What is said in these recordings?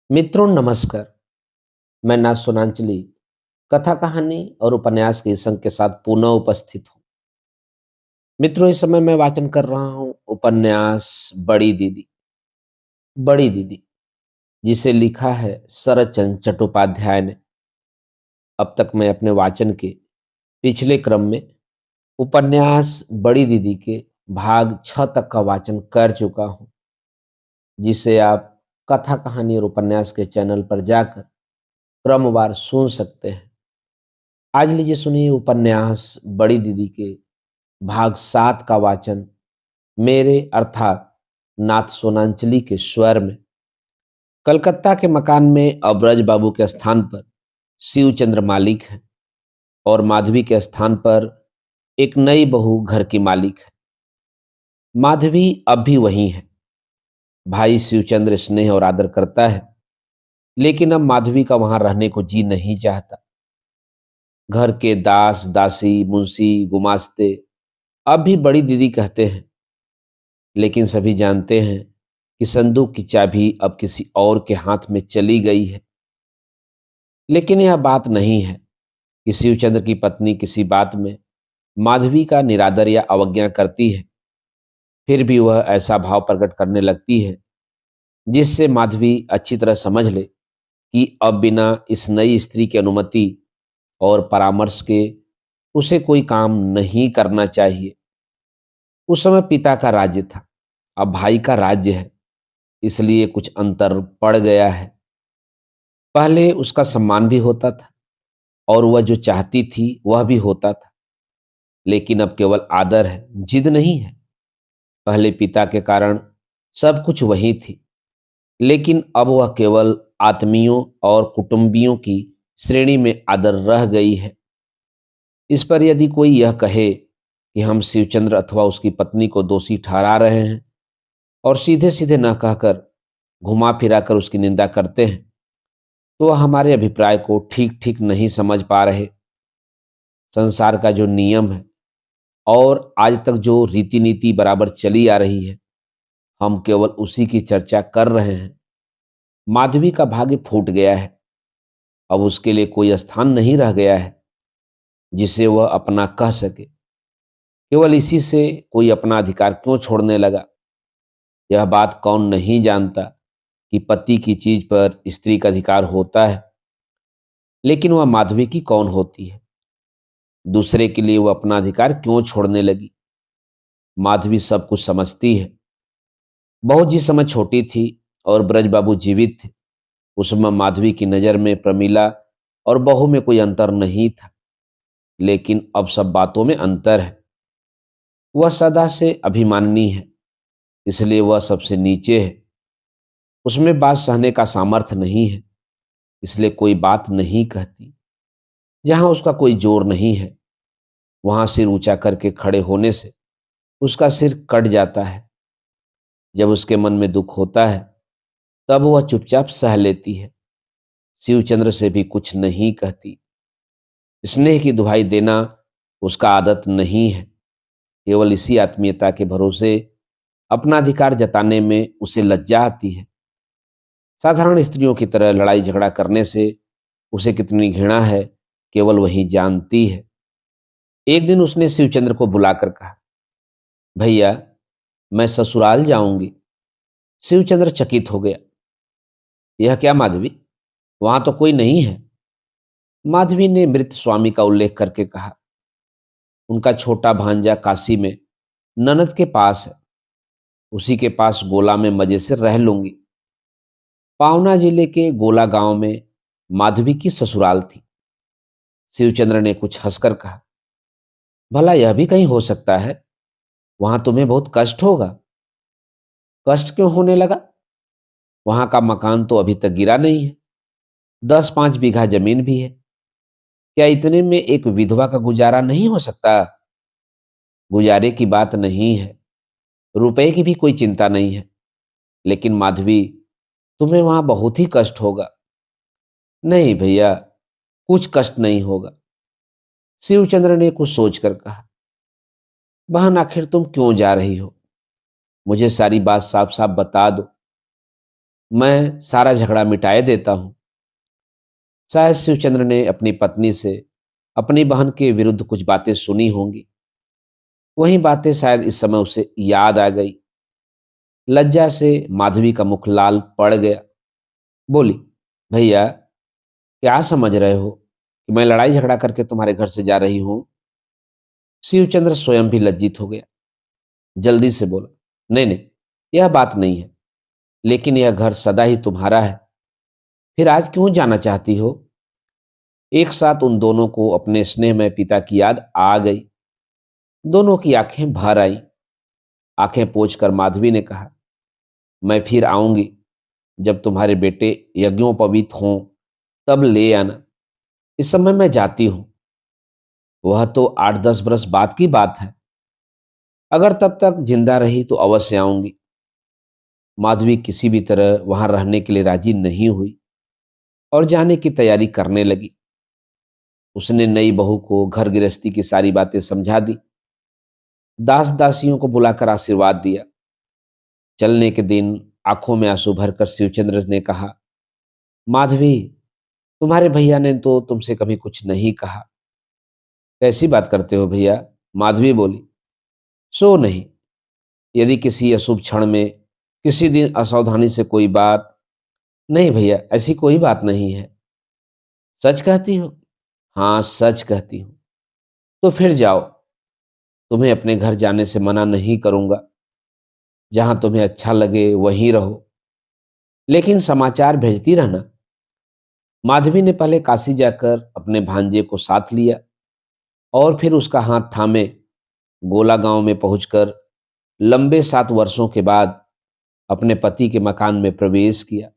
मित्रों नमस्कार। मैं नाथ सोनांचली कथा कहानी और उपन्यास के संग के साथ पुनः उपस्थित हूँ। मित्रों, इस समय मैं वाचन कर रहा हूँ उपन्यास बड़ी दीदी। बड़ी दीदी जिसे लिखा है शरतचंद्र चट्टोपाध्याय ने। अब तक मैं अपने वाचन के पिछले क्रम में उपन्यास बड़ी दीदी के भाग 6 तक का वाचन कर चुका हूँ, जिसे आप कथा कहानी और उपन्यास के चैनल पर जाकर क्रमवार सुन सकते हैं। आज लीजिए सुनिए उपन्यास बड़ी दीदी के भाग 7 का वाचन मेरे अर्थात नाथ सोनांचली के स्वर में। कलकत्ता के मकान में अब ब्रज बाबू के स्थान पर शिवचंद्र मालिक हैं और माधवी के स्थान पर एक नई बहू घर की मालिक है। माधवी अब भी वही है। भाई शिवचंद्र स्नेह और आदर करता है, लेकिन अब माधवी का वहां रहने को जी नहीं चाहता। घर के दास दासी मुंशी गुमास्ते अब भी बड़ी दीदी कहते हैं, लेकिन सभी जानते हैं कि संदूक की चाबी अब किसी और के हाथ में चली गई है। लेकिन यह बात नहीं है कि शिवचंद्र की पत्नी किसी बात में माधवी का निरादर या अवज्ञा करती है। फिर भी वह ऐसा भाव प्रकट करने लगती है जिससे माधवी अच्छी तरह समझ ले कि अब बिना इस नई स्त्री की अनुमति और परामर्श के उसे कोई काम नहीं करना चाहिए। उस समय पिता का राज्य था, अब भाई का राज्य है, इसलिए कुछ अंतर पड़ गया है। पहले उसका सम्मान भी होता था और वह जो चाहती थी वह भी होता था, लेकिन अब केवल आदर है, जिद नहीं है। पहले पिता के कारण सब कुछ वही थी, लेकिन अब वह केवल आत्मियों और कुटुंबियों की श्रेणी में आदर रह गई है। इस पर यदि कोई यह कहे कि हम शिवचंद्र अथवा उसकी पत्नी को दोषी ठहरा रहे हैं और सीधे सीधे न कहकर घुमा फिरा कर उसकी निंदा करते हैं, तो वह हमारे अभिप्राय को ठीक ठीक नहीं समझ पा रहे। संसार का जो नियम है और आज तक जो रीति नीति बराबर चली आ रही है, हम केवल उसी की चर्चा कर रहे हैं। माधवी का भाग्य फूट गया है। अब उसके लिए कोई स्थान नहीं रह गया है जिसे वह अपना कह सके। केवल इसी से कोई अपना अधिकार क्यों छोड़ने लगा। यह बात कौन नहीं जानता कि पति की चीज पर स्त्री का अधिकार होता है, लेकिन वह माधवी की कौन होती है। दूसरे के लिए वह अपना अधिकार क्यों छोड़ने लगी। माधवी सब कुछ समझती है। बहू जिस समय छोटी थी और ब्रजबाबू जीवित थे, उस समय माधवी की नजर में प्रमीला और बहू में कोई अंतर नहीं था, लेकिन अब सब बातों में अंतर है। वह सदा से अभिमानी है, इसलिए वह सबसे नीचे है। उसमें बात सहने का सामर्थ्य नहीं है, इसलिए कोई बात नहीं कहती। जहां उसका कोई जोर नहीं है, वहां सिर ऊंचा करके खड़े होने से उसका सिर कट जाता है। जब उसके मन में दुख होता है, तब वह चुपचाप सह लेती है। शिवचंद्र से भी कुछ नहीं कहती। स्नेह की दुहाई देना उसका आदत नहीं है। केवल इसी आत्मीयता के भरोसे अपना अधिकार जताने में उसे लज्जा आती है। साधारण स्त्रियों की तरह लड़ाई झगड़ा करने से उसे कितनी घृणा है, केवल वही जानती है। एक दिन उसने शिवचंद्र को बुलाकर कहा, भैया, मैं ससुराल जाऊंगी। शिवचंद्र चकित हो गया। यह क्या माधवी, वहां तो कोई नहीं है। माधवी ने मृत स्वामी का उल्लेख करके कहा, उनका छोटा भांजा काशी में ननद के पास है, उसी के पास गोला में मजे से रह लूंगी। पावना जिले के गोला गांव में माधवी की ससुराल थी। शिवचंद्र ने कुछ हंसकर कहा, भला यह भी कहीं हो सकता है। वहां तुम्हें बहुत कष्ट होगा। कष्ट क्यों होने लगा? वहां का मकान तो अभी तक गिरा नहीं है। 10-5 बीघा जमीन भी है। क्या इतने में एक विधवा का गुजारा नहीं हो सकता? गुजारे की बात नहीं है, रुपए की भी कोई चिंता नहीं है, लेकिन माधवी, तुम्हें वहां बहुत ही कष्ट होगा। नहीं भैया, कुछ कष्ट नहीं होगा। शिवचंद्र ने कुछ सोचकर कहा, बहन, आखिर तुम क्यों जा रही हो? मुझे सारी बात साफ साफ बता दो। मैं सारा झगड़ा मिटाए देता हूँ। शायद शिवचंद्र ने अपनी पत्नी से अपनी बहन के विरुद्ध कुछ बातें सुनी होंगी। वही बातें शायद इस समय उसे याद आ गई। लज्जा से माधवी का मुख लाल पड़ गया। बोली, भैया, क्या समझ रहे हो कि मैं लड़ाई झगड़ा करके तुम्हारे घर से जा रही हूं? शिवचंद्र स्वयं भी लज्जित हो गया। जल्दी से बोला, नहीं नहीं, यह बात नहीं है, लेकिन यह घर सदा ही तुम्हारा है, फिर आज क्यों जाना चाहती हो? एक साथ उन दोनों को अपने स्नेहमय पिता की याद आ गई। दोनों की आंखें भर आई। आंखें पोंछकर माधवी ने कहा, मैं फिर आऊंगी, जब तुम्हारे बेटे यज्ञोपवीत हों, तब ले आना। इस समय मैं जाती हूं। वह तो 8-10 बरस बाद की बात है। अगर तब तक जिंदा रही तो अवश्य आऊंगी। माधवी किसी भी तरह वहां रहने के लिए राजी नहीं हुई और जाने की तैयारी करने लगी। उसने नई बहू को घर गृहस्थी की सारी बातें समझा दी, दास दासियों को बुलाकर आशीर्वाद दिया। चलने के दिन आंखों में आंसू भरकर शिवचंद्र ने कहा, माधवी, तुम्हारे भैया ने तो तुमसे कभी कुछ नहीं कहा। कैसी बात करते हो भैया? माधवी बोली, सो नहीं, यदि किसी अशुभ क्षण में किसी दिन असावधानी से कोई बात। नहीं भैया, ऐसी कोई बात नहीं है। सच कहती हो? हाँ, सच कहती हूँ। तो फिर जाओ, तुम्हें अपने घर जाने से मना नहीं करूंगा। जहां तुम्हें अच्छा लगे वहीं रहो, लेकिन समाचार भेजती रहना। माधवी ने पहले काशी जाकर अपने भांजे को साथ लिया और फिर उसका हाथ थामे गोला गांव में पहुंचकर लंबे 7 वर्षों के बाद अपने पति के मकान में प्रवेश किया।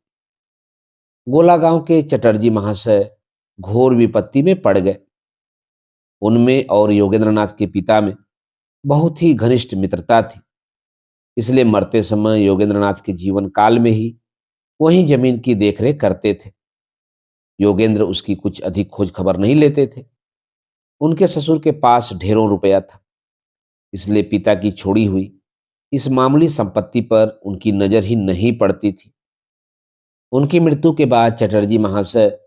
गोला गांव के चटर्जी महाशय घोर विपत्ति में पड़ गए। उनमें और योगेंद्रनाथ के पिता में बहुत ही घनिष्ठ मित्रता थी, इसलिए मरते समय योगेंद्रनाथ के जीवन काल में ही वही जमीन की देखरेख करते थे। योगेंद्र उसकी कुछ अधिक खोज खबर नहीं लेते थे। उनके ससुर के पास ढेरों रुपया था, इसलिए पिता की छोड़ी हुई इस मामूली संपत्ति पर उनकी नजर ही नहीं पड़ती थी। उनकी मृत्यु के बाद चटर्जी महाशय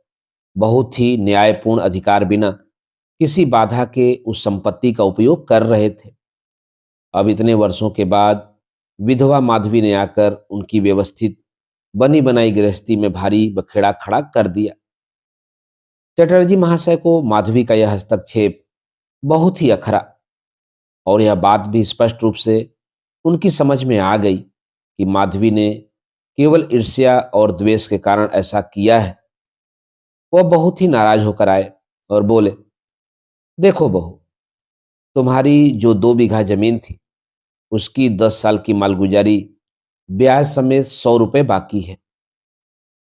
बहुत ही न्यायपूर्ण अधिकार बिना किसी बाधा के उस संपत्ति का उपयोग कर रहे थे। अब इतने वर्षों के बाद विधवा माधवी ने आकर उनकी व्यवस्थित बनी बनाई गृहस्थी में भारी बखेड़ा खड़ा कर दिया। चटर्जी महाशय को माधवी का यह हस्तक्षेप बहुत ही अखरा और यह बात भी स्पष्ट रूप से उनकी समझ में आ गई कि माधवी ने केवल ईर्ष्या और द्वेष के कारण ऐसा किया है। वह बहुत ही नाराज होकर आए और बोले, देखो बहू, तुम्हारी जो 2 बीघा जमीन थी उसकी 10 साल की मालगुजारी ब्याज समेत 100 रुपए बाकी है।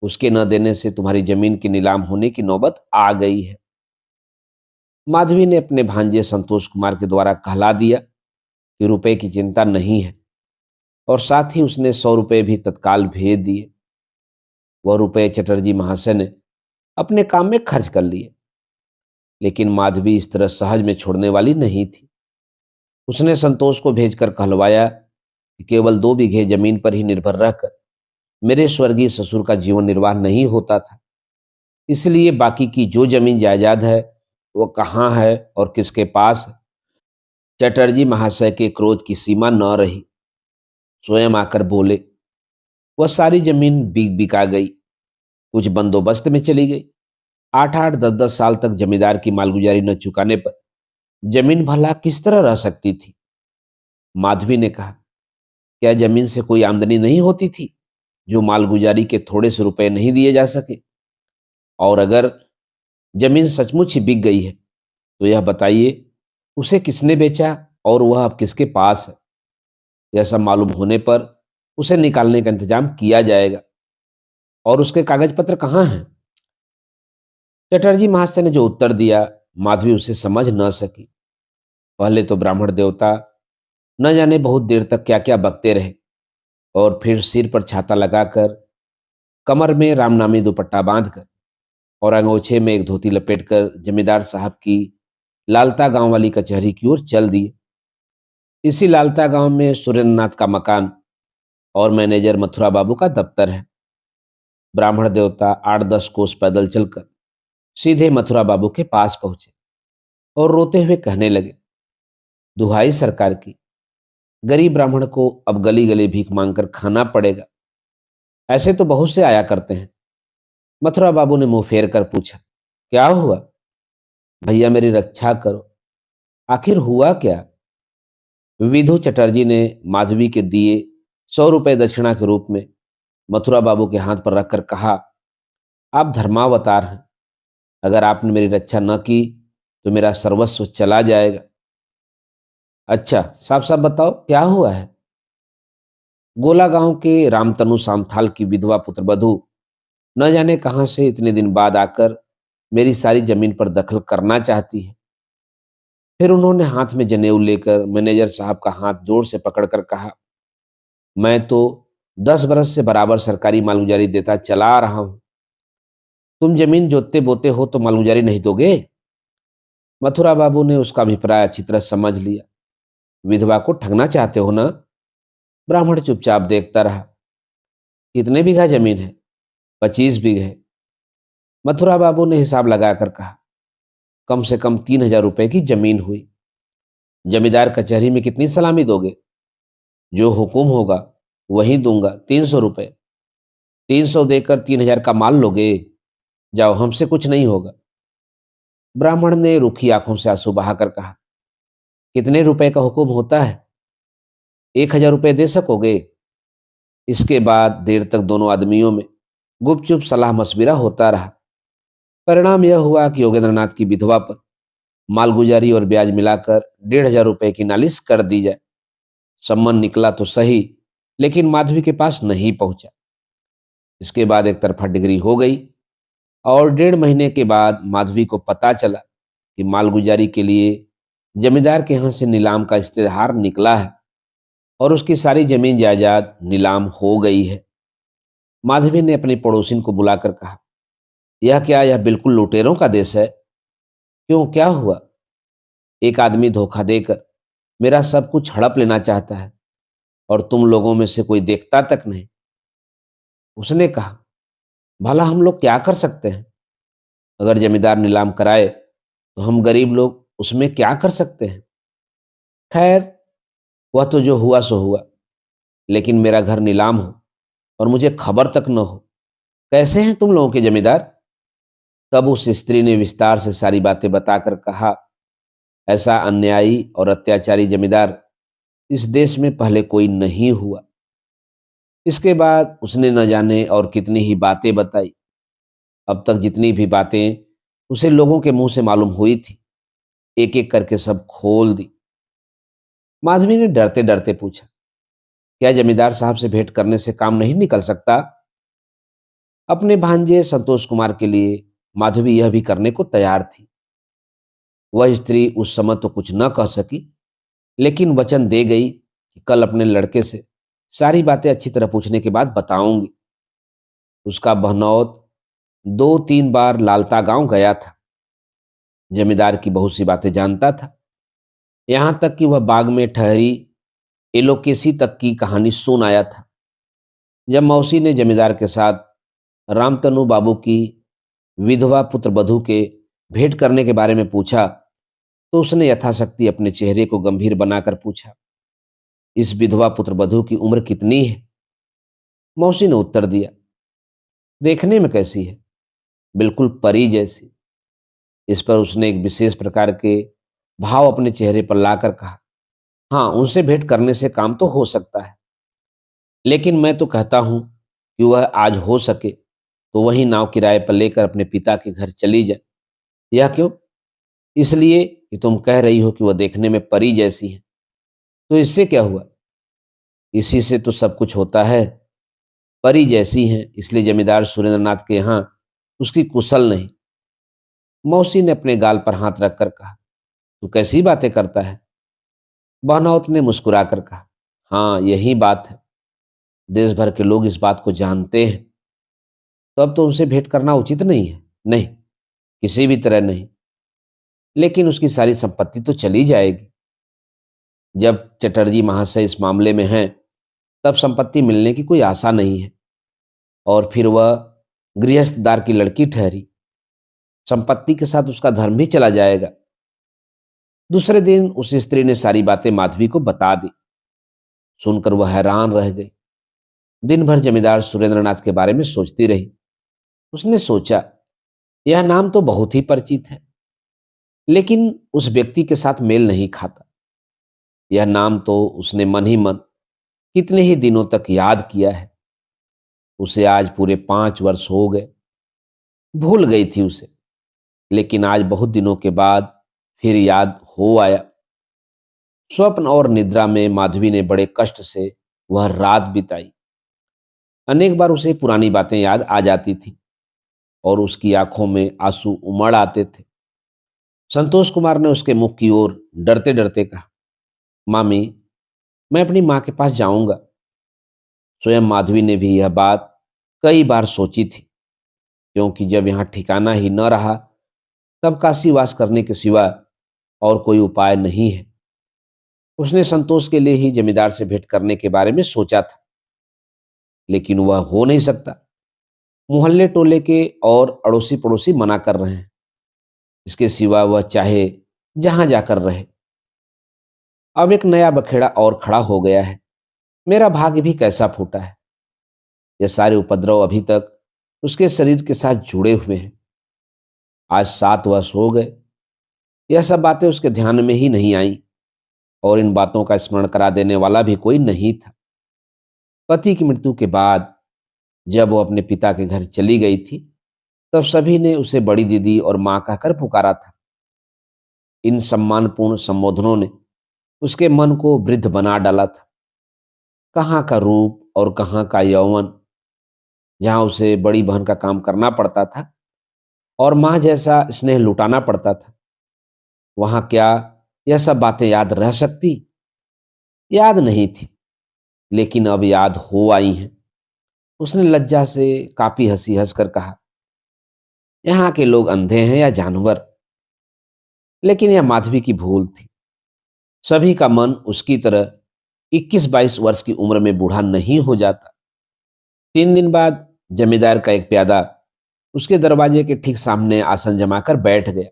उसके न देने से तुम्हारी जमीन की नीलाम होने की नौबत आ गई है। माधवी ने अपने भांजे संतोष कुमार के द्वारा कहला दिया कि रुपए की चिंता नहीं है और साथ ही उसने 100 रुपए भी तत्काल भेज दिए। वह रुपए चटर्जी महाशय ने अपने काम में खर्च कर लिए, लेकिन माधवी इस तरह सहज में छोड़ने वाली नहीं थी। उसने संतोष को भेजकर कहलवाया कि केवल 2 बीघे जमीन पर ही निर्भर रहकर मेरे स्वर्गीय ससुर का जीवन निर्वाह नहीं होता था, इसलिए बाकी की जो जमीन जायदाद है वो कहाँ है और किसके पास है। चटर्जी महाशय के क्रोध की सीमा न रही। स्वयं आकर बोले, वह सारी जमीन बिका गई, कुछ बंदोबस्त में चली गई। 8-8 10-10 साल तक जमींदार की मालगुजारी न चुकाने पर जमीन भला किस तरह रह सकती थी? माधवी ने कहा, क्या जमीन से कोई आमदनी नहीं होती थी जो मालगुजारी के थोड़े से रुपए नहीं दिए जा सके? और अगर जमीन सचमुच ही बिक गई है तो यह बताइए, उसे किसने बेचा और वह अब किसके पास है? यह सब मालूम होने पर उसे निकालने का इंतजाम किया जाएगा। और उसके कागज पत्र कहाँ हैं? चटर्जी महाशय ने जो उत्तर दिया, माधवी उसे समझ न सकी। पहले तो ब्राह्मण देवता न जाने बहुत देर तक क्या क्या बकते रहे और फिर सिर पर छाता लगाकर, कमर में रामनामी दुपट्टा बांधकर और अंगोछे में एक धोती लपेटकर जमींदार साहब की लालता गांव वाली कचहरी की ओर चल दिए। इसी लालता गांव में सुरेंद्रनाथ का मकान और मैनेजर मथुरा बाबू का दफ्तर है। ब्राह्मण देवता 8-10 कोस पैदल चलकर सीधे मथुरा बाबू के पास पहुंचे और रोते हुए कहने लगे, दुहाई सरकार की, गरीब ब्राह्मण को अब गली गली भीख मांगकर खाना पड़ेगा। ऐसे तो बहुत से आया करते हैं। मथुरा बाबू ने मुंह फेर कर पूछा, क्या हुआ? भैया मेरी रक्षा करो, आखिर हुआ क्या? विधु चटर्जी ने माधवी के दिए 100 रुपए दक्षिणा के रूप में मथुरा बाबू के हाथ पर रखकर कहा, आप धर्मावतार हैं, अगर आपने मेरी रक्षा न की तो मेरा सर्वस्व चला जाएगा। अच्छा, साफ साफ बताओ क्या हुआ है? गोला गांव के रामतनु सामथाल की विधवा पुत्रवधू न जाने कहां से इतने दिन बाद आकर मेरी सारी जमीन पर दखल करना चाहती है। फिर उन्होंने हाथ में जनेऊ लेकर मैनेजर साहब का हाथ जोर से पकड़कर कहा, मैं तो 10 बरस से बराबर सरकारी मालगुजारी देता चला आ रहा हूं। तुम जमीन जोतते बोते हो तो मालगुजारी नहीं दोगे? मथुरा बाबू ने उसका अभिप्राय अच्छी तरह समझ लिया। विधवा को ठगना चाहते हो ना? ब्राह्मण चुपचाप देखता रहा। कितने बीघा जमीन है? 25 बीघे। मथुरा बाबू ने हिसाब लगाकर कहा, कम से कम 3,000 रुपए की जमीन हुई। जमींदार कचहरी में कितनी सलामी दोगे? जो हुकुम होगा वही दूंगा। 300 रुपए। 300 देकर 3,000 का माल लोगे? जाओ, हमसे कुछ नहीं होगा। ब्राह्मण ने रूखी आंखों से आंसू बहाकर कहा, कितने रुपए का हुक्म होता है? 1,000 रुपए दे सकोगे? इसके बाद देर तक दोनों आदमियों में गुपचुप सलाह मशविरा होता रहा। परिणाम यह हुआ कि योगेंद्रनाथ की विधवा पर मालगुजारी और ब्याज मिलाकर 1,500 रुपए की नालिश कर दी जाए। सम्मन निकला तो सही, लेकिन माधवी के पास नहीं पहुंचा। इसके बाद एक तरफा डिग्री हो गई और 1.5 महीने के बाद माधवी को पता चला कि मालगुजारी के लिए जमींदार के यहाँ से नीलाम का इश्तेहार निकला है और उसकी सारी जमीन जायदाद नीलाम हो गई है। माधवी ने अपनी पड़ोसिन को बुलाकर कहा, यह क्या, यह बिल्कुल लुटेरों का देश है। क्यों, क्या हुआ? एक आदमी धोखा देकर मेरा सब कुछ हड़प लेना चाहता है और तुम लोगों में से कोई देखता तक नहीं। उसने कहा, भला हम लोग क्या कर सकते हैं? अगर जमींदार नीलाम कराए तो हम गरीब लोग उसमें क्या कर सकते हैं? खैर, वह तो जो हुआ सो हुआ, लेकिन मेरा घर नीलाम हो और मुझे खबर तक न हो। कैसे हैं तुम लोगों के जमींदार? तब उस स्त्री ने विस्तार से सारी बातें बताकर कहा, ऐसा अन्यायी और अत्याचारी जमींदार इस देश में पहले कोई नहीं हुआ। इसके बाद उसने न जाने और कितनी ही बातें बताई। अब तक जितनी भी बातें उसे लोगों के मुंह से मालूम हुई थी, एक एक करके सब खोल दी। माधवी ने डरते डरते पूछा, क्या जमींदार साहब से भेंट करने से काम नहीं निकल सकता? अपने भांजे संतोष कुमार के लिए माधवी यह भी करने को तैयार थी। वह स्त्री उस समय तो कुछ न कह सकी, लेकिन वचन दे गई कि कल अपने लड़के से सारी बातें अच्छी तरह पूछने के बाद बताऊंगी। उसका बहनौत 2-3 बार लालता गांव गया था। जमींदार की बहुत सी बातें जानता था, यहां तक कि वह बाग में ठहरी एलोकेसी तक की कहानी सुन आया था। जब मौसी ने जमींदार के साथ रामतनु बाबू की विधवा पुत्र वधू के भेंट करने के बारे में पूछा, तो उसने यथाशक्ति अपने चेहरे को गंभीर बनाकर पूछा, इस विधवा पुत्र वधू की उम्र कितनी है? मौसी ने उत्तर दिया, देखने में कैसी है? बिल्कुल परी जैसी। इस पर उसने एक विशेष प्रकार के भाव अपने चेहरे पर लाकर कहा, हाँ, उनसे भेंट करने से काम तो हो सकता है, लेकिन मैं तो कहता हूं कि वह आज हो सके तो वही नाव किराए पर लेकर अपने पिता के घर चली जाए। यह क्यों? इसलिए कि तुम कह रही हो कि वह देखने में परी जैसी है। तो इससे क्या हुआ? इसी से तो सब कुछ होता है। परी जैसी हैं, इसलिए जमींदार सुरेंद्रनाथ के यहाँ उसकी कुशल नहीं। मौसी ने अपने गाल पर हाथ रखकर कहा, तू कैसी बातें करता है? बहनौत ने मुस्कुराकर कहा, हाँ, यही बात है। देश भर के लोग इस बात को जानते हैं। तो अब तो उनसे भेंट करना उचित नहीं है। नहीं, किसी भी तरह नहीं। लेकिन उसकी सारी संपत्ति तो चली जाएगी। जब चटर्जी महाशय इस मामले में हैं, तब संपत्ति मिलने की कोई आशा नहीं है। और फिर वह गृहस्थदार की लड़की ठहरी, संपत्ति के साथ उसका धर्म भी चला जाएगा। दूसरे दिन उस स्त्री ने सारी बातें माधवी को बता दी। सुनकर वह हैरान रह गई। दिन भर जमींदार सुरेंद्रनाथ के बारे में सोचती रही। उसने सोचा, यह नाम तो बहुत ही परिचित है, लेकिन उस व्यक्ति के साथ मेल नहीं खाता। यह नाम तो उसने मन ही मन कितने ही दिनों तक याद किया है। उसे आज पूरे 5 वर्ष हो गए। भूल गई थी उसे, लेकिन आज बहुत दिनों के बाद फिर याद हो आया। स्वप्न और निद्रा में माधवी ने बड़े कष्ट से वह रात बिताई। अनेक बार उसे पुरानी बातें याद आ जाती थी और उसकी आंखों में आंसू उमड़ आते थे। संतोष कुमार ने उसके मुख की ओर डरते डरते कहा, मामी, मैं अपनी मां के पास जाऊंगा। स्वयं माधवी ने भी यह बात कई बार सोची थी, क्योंकि जब यहां ठिकाना ही न रहा तब काशीवास करने के सिवा और कोई उपाय नहीं है। उसने संतोष के लिए ही जमींदार से भेंट करने के बारे में सोचा था, लेकिन वह हो नहीं सकता। मोहल्ले टोले के और अड़ोसी पड़ोसी मना कर रहे हैं। इसके सिवा वह चाहे जहां जाकर रहे। अब एक नया बखेड़ा और खड़ा हो गया है। मेरा भाग्य भी कैसा फूटा है। ये सारे उपद्रव अभी तक उसके शरीर के साथ जुड़े हुए हैं। आज 7 वर्ष हो गए। यह सब बातें उसके ध्यान में ही नहीं आई और इन बातों का स्मरण करा देने वाला भी कोई नहीं था। पति की मृत्यु के बाद जब वो अपने पिता के घर चली गई थी, तब सभी ने उसे बड़ी दीदी और मां कहकर पुकारा था। इन सम्मानपूर्ण संबोधनों ने उसके मन को वृद्ध बना डाला था। कहाँ का रूप और कहाँ का यौवन। जहां उसे बड़ी बहन का काम करना पड़ता था और मां जैसा स्नेह लुटाना पड़ता था, वहां क्या यह सब बातें याद रह सकती? याद नहीं थी, लेकिन अब याद हो आई हैं। उसने लज्जा से काफी हंसी हंसकर कहा, यहाँ के लोग अंधे हैं या जानवर? लेकिन यह माधवी की भूल थी। सभी का मन उसकी तरह 21-22 वर्ष की उम्र में बूढ़ा नहीं हो जाता। 3 दिन बाद जमींदार का एक प्यादा उसके दरवाजे के ठीक सामने आसन जमाकर बैठ गया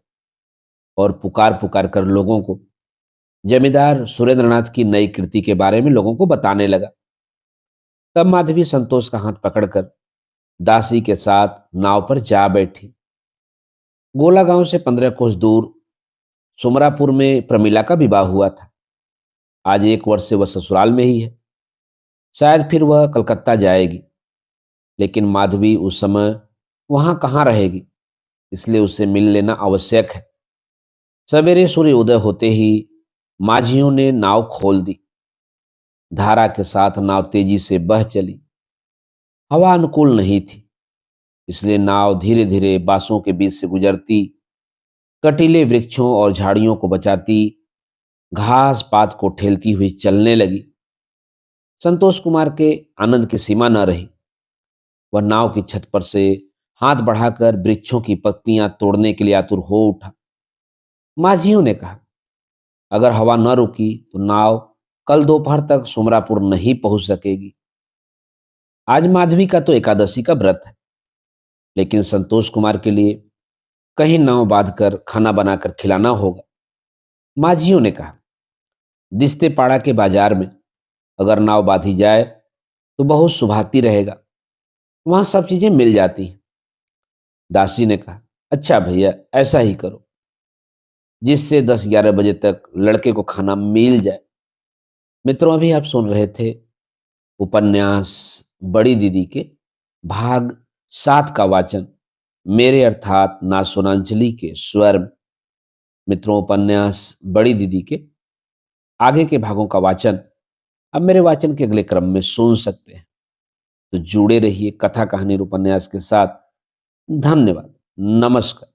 और पुकार पुकार कर लोगों को जमींदार सुरेंद्रनाथ की नई कृति के बारे में लोगों को बताने लगा। तब माधवी संतोष का हाथ पकड़कर दासी के साथ नाव पर जा बैठी। गोला गांव से 15 कोस दूर सुमरापुर में प्रमिला का विवाह हुआ था। आज 1 वर्ष से वह ससुराल में ही है। शायद फिर वह कलकत्ता जाएगी, लेकिन माधवी उस समय वहां कहाँ रहेगी, इसलिए उससे मिल लेना आवश्यक है। सवेरे सूर्य उदय होते ही माझियों ने नाव खोल दी। धारा के साथ नाव तेजी से बह चली। हवा अनुकूल नहीं थी, इसलिए नाव धीरे धीरे बांसों के बीच से गुजरती, कटीले वृक्षों और झाड़ियों को बचाती, घास पात को ठेलती हुई चलने लगी। संतोष कुमार के आनंद की सीमा न रही। वह नाव की छत पर से हाथ बढ़ाकर वृक्षों की पत्तियां तोड़ने के लिए आतुर हो उठा। माझियों ने कहा, अगर हवा न रुकी तो नाव कल दोपहर तक सुमरापुर नहीं पहुंच सकेगी। आज माधवी का तो एकादशी का व्रत है, लेकिन संतोष कुमार के लिए कहीं नाव बांधकर खाना बनाकर खिलाना होगा। माझियों ने कहा, दिस्ते पाड़ा के बाजार में अगर नाव बांधी जाए तो बहुत सुभाती रहेगा। वहां सब चीजें मिल जाती हैं। दासी ने कहा, अच्छा भैया, ऐसा ही करो, जिससे 10-11 बजे तक लड़के को खाना मिल जाए। मित्रों, अभी आप सुन रहे थे उपन्यास बड़ी दीदी के भाग 7 का वाचन मेरे अर्थात नासुनांजलि के स्वर में। मित्रों, उपन्यास बड़ी दीदी के आगे के भागों का वाचन अब मेरे वाचन के अगले क्रम में सुन सकते हैं। तो जुड़े रहिए कथा कहानी और उपन्यास के साथ। धन्यवाद। नमस्कार।